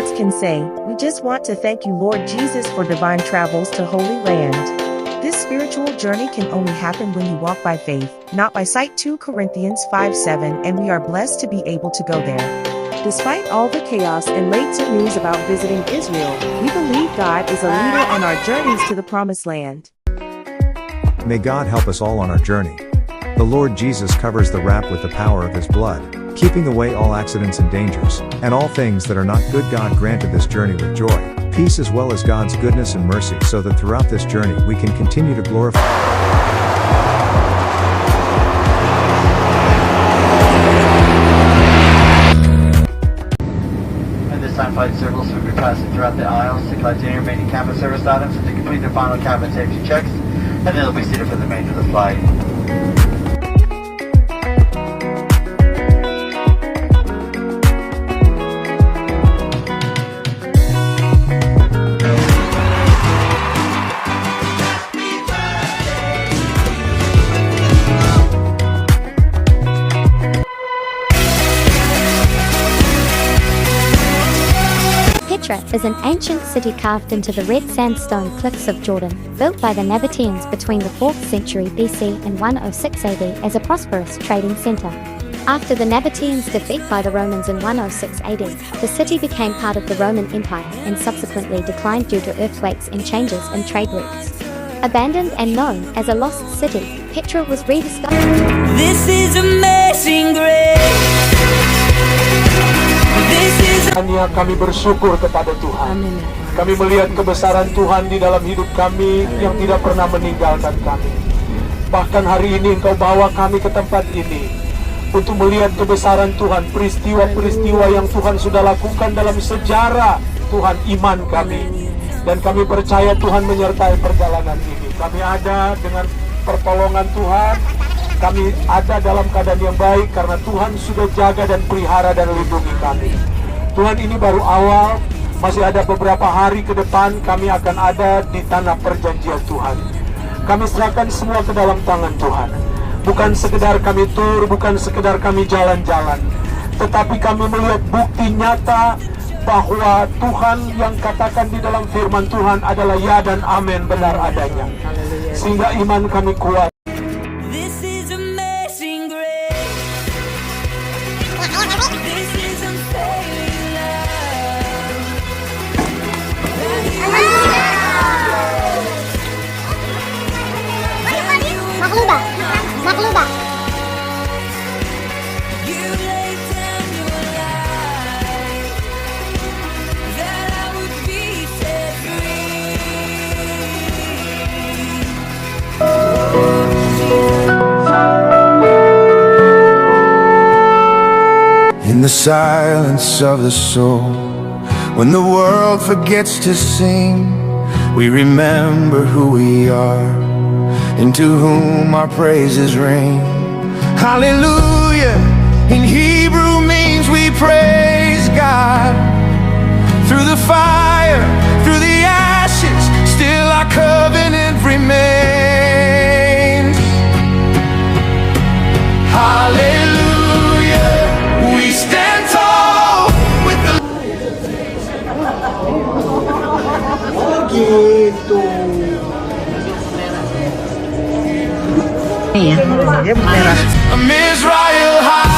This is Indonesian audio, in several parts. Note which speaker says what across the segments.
Speaker 1: hearts can say, we just want to thank you, Lord Jesus, for divine travels to Holy Land. This spiritual journey can only happen when you walk by faith, not by sight. 2 Corinthians 5:7, and we are blessed to be able to go there. Despite all the chaos and late news about visiting Israel, we believe God is a leader on our journeys to the Promised Land.
Speaker 2: May God help us all on our journey. The Lord Jesus covers the raft with the power of his blood, keeping away all accidents and dangers, and all things that are not good. God granted this journey with joy, peace, as well as God's goodness and mercy, so that throughout this journey we can continue to glorify.
Speaker 3: At this time, flight circles will be passing throughout the aisles to collect any remaining cabin service items and to complete their final cabin safety checks, and then they'll be seated for the remainder of the flight.
Speaker 4: Petra is an ancient city carved into the red sandstone cliffs of Jordan, built by the Nabateans between the 4th century BC and 106 AD as a prosperous trading center. After the Nabateans' defeat by the Romans in 106 AD, the city became part of the Roman Empire and subsequently declined due to earthquakes and changes in trade routes. Abandoned and known as a lost city, Petra was rediscovered.
Speaker 5: This is amazing grace.
Speaker 6: Hanya kami bersyukur kepada Tuhan. Kami melihat kebesaran Tuhan di dalam hidup kami yang tidak pernah meninggalkan kami. Bahkan hari ini Engkau bawa kami ke tempat ini untuk melihat kebesaran Tuhan, peristiwa-peristiwa yang Tuhan sudah lakukan dalam sejarah Tuhan iman kami. Dan kami percaya Tuhan menyertai perjalanan ini. Kami ada dengan pertolongan Tuhan. Kami ada dalam keadaan yang baik karena Tuhan sudah jaga dan pelihara dan lindungi kami. Tuhan, ini baru awal, masih ada beberapa hari ke depan kami akan ada di tanah perjanjian Tuhan. Kami serahkan semua ke dalam tangan Tuhan. Bukan sekedar kami tur, bukan sekedar kami jalan-jalan, tetapi kami melihat bukti nyata bahwa Tuhan yang katakan di dalam firman Tuhan adalah ya dan amin, benar adanya. Sehingga iman kami kuat.
Speaker 5: This is amazing grace. This is unfailing love.
Speaker 4: Maklubah.
Speaker 5: You laid down your life that I would be set free.
Speaker 7: In the silence of the soul, when the world forgets to sing, we remember who we are, and to whom our praises ring. Hallelujah in Hebrew means we praise God. Through the fire, through the ashes, still our covenant remains. Hallelujah, we stand tall with the... Israel high.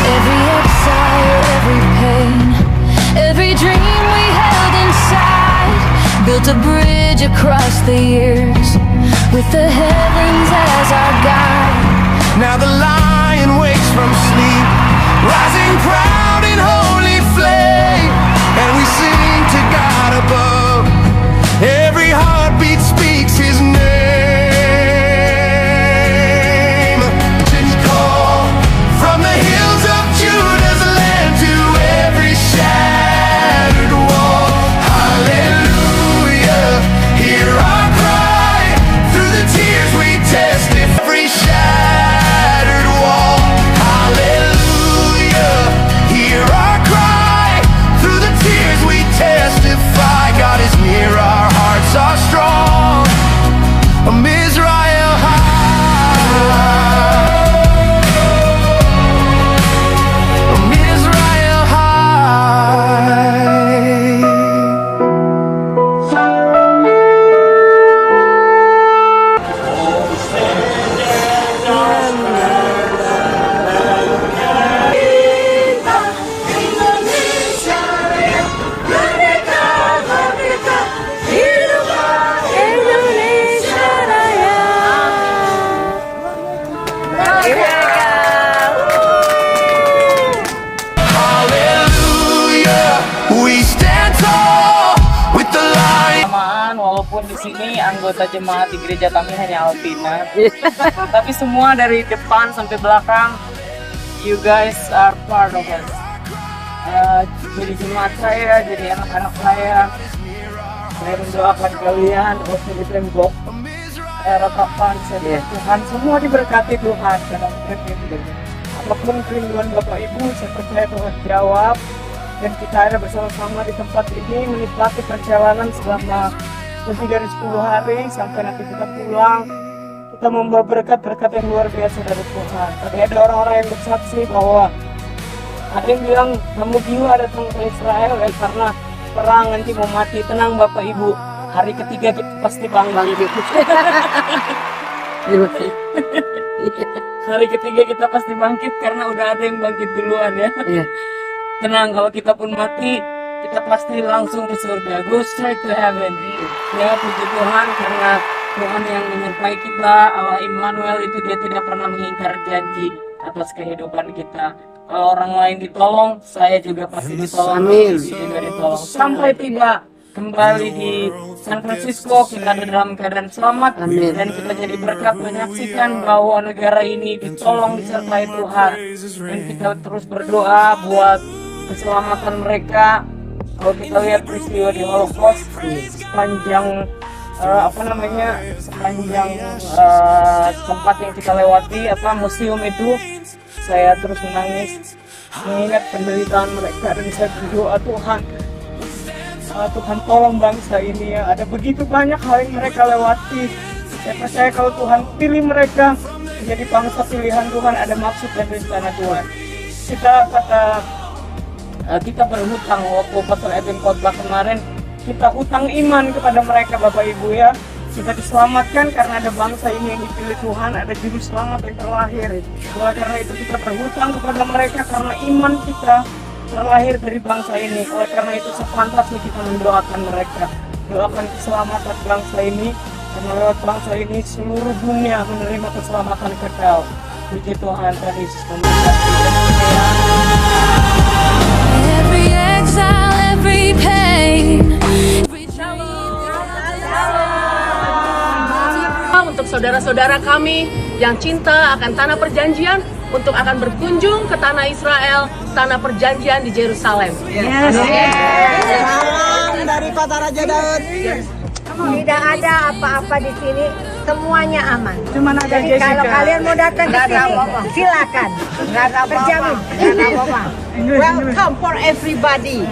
Speaker 5: Every exile, every pain, every dream we held inside, built a bridge across the years with the heavens as our guide.
Speaker 7: Now the lion wakes from sleep, rising proud in holy flame, and we sing
Speaker 8: sini anggota jemaat di gereja kami hanya Alvina. Tapi semua dari depan sampai belakang, you guys are part of us. Jadi jemaat saya, jadi anak-anak saya mendoakan kalian waktu di tembok ratapan Tuhan, semua diberkati Tuhan dalam hidup ini. Apapun kerinduan Bapak Ibu, saya percaya Tuhan jawab, dan kita ada bersama-sama di tempat ini menikmati perjalanan selama lebih dari 10 hari sampai nanti kita pulang. Kita membawa berkat-berkat yang luar biasa dari Tuhan. Tadi ada orang-orang yang bersaksi bahwa ada yang bilang kamu gila datang ke Israel ya karena perang nanti mau mati. Tenang Bapak Ibu, hari ketiga kita pasti bangkit. Hari ketiga kita pasti bangkit karena udah ada yang bangkit duluan ya. Tenang, kalau kita pun mati, kita pasti langsung ke surga. Go straight to heaven. Ya, puji Tuhan karena Tuhan yang menyertai kita. Allah Immanuel itu dia tidak pernah mengingkar janji atas kehidupan kita. Kalau orang lain ditolong, saya juga pasti ditolong. Juga ditolong. Sampai tiba kembali di San Francisco, kita ada dalam keadaan selamat. Dan kita jadi berkat menyaksikan bahwa negara ini ditolong disertai Tuhan. Dan kita terus berdoa buat keselamatan mereka. Kalau kita lihat peristiwa di Holocaust sepanjang sepanjang tempat yang kita lewati, museum itu, saya terus menangis mengingat penderitaan mereka, dan saya berdoa Tuhan, Tuhan tolong bangsa ini ya. Ada begitu banyak hal yang mereka lewati. Saya percaya kalau Tuhan pilih mereka menjadi bangsa pilihan Tuhan, ada maksud dan rencana Tuhan. Kita berhutang waktu Pastor Edwin khotbah kemarin, kita hutang iman kepada mereka Bapak Ibu ya. Kita diselamatkan karena ada bangsa ini yang dipilih Tuhan, ada juru selamat yang terlahir. Karena itu kita berhutang kepada mereka karena iman kita terlahir dari bangsa ini. Oleh karena itu sepantasnya kita mendoakan mereka, doakan keselamatan bangsa ini, karena lewat bangsa ini seluruh dunia menerima keselamatan kekal. Puji Tuhan, Tuhan Yesus memberkati.
Speaker 5: Every exile, every pain.
Speaker 9: Untuk saudara-saudara kami yang cinta akan tanah perjanjian, untuk akan berkunjung ke tanah Israel, tanah perjanjian di Yerusalem.
Speaker 10: Salam dari Kota Raja Daud. Tidak ada apa-apa di sini, semuanya aman. Jadi kalau kalian mau datang ke sini, silakan. Terjamin. Welcome for everybody.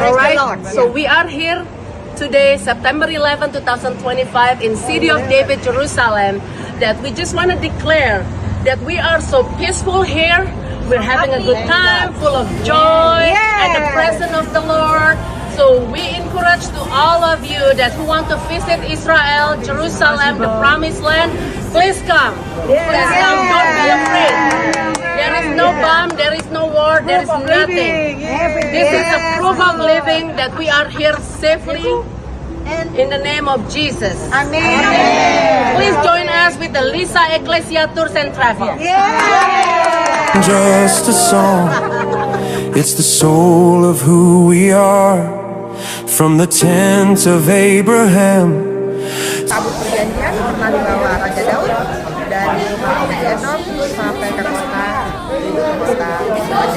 Speaker 9: Alright, so we are here today, September 11, 2025, in City of David, Jerusalem, that we just want to declare that we are so peaceful here. We're having a good time, full of joy, and the presence of the Lord. So we encourage to all of you that who want to visit Israel, Jerusalem, the Promised Land, please come. Please come. Don't be afraid. There is no bomb, there is no war, there is nothing. This is a proof of living that we are here safely in the name of Jesus.
Speaker 10: Amen.
Speaker 9: Please join us with the Lisa Ecclesia Tours and Travel.
Speaker 7: Just a song, it's the soul of who we are. From the tent of Abraham.
Speaker 10: Tabut perjanjian pernah dibawa Raja Daud dari Enom sampai ke kota Raja Daud.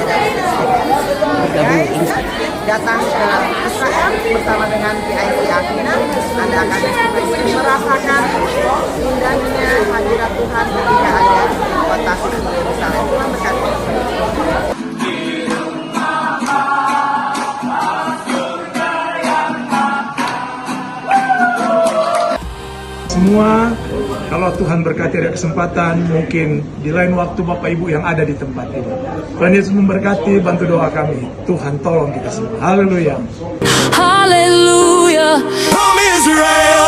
Speaker 10: Datang ke Israel bersama dengan PIC Athena, Anda akan merasakan indahnya hadirat Tuhan ketika ada di kota Yerusalem. Tuhan berkati.
Speaker 6: Semua, kalau Tuhan berkati ada kesempatan, mungkin di lain waktu Bapak Ibu yang ada di tempat ini. Tuhan Yesus memberkati, bantu doa kami. Tuhan tolong kita semua. Haleluya.
Speaker 5: Hallelujah.
Speaker 7: From Israel.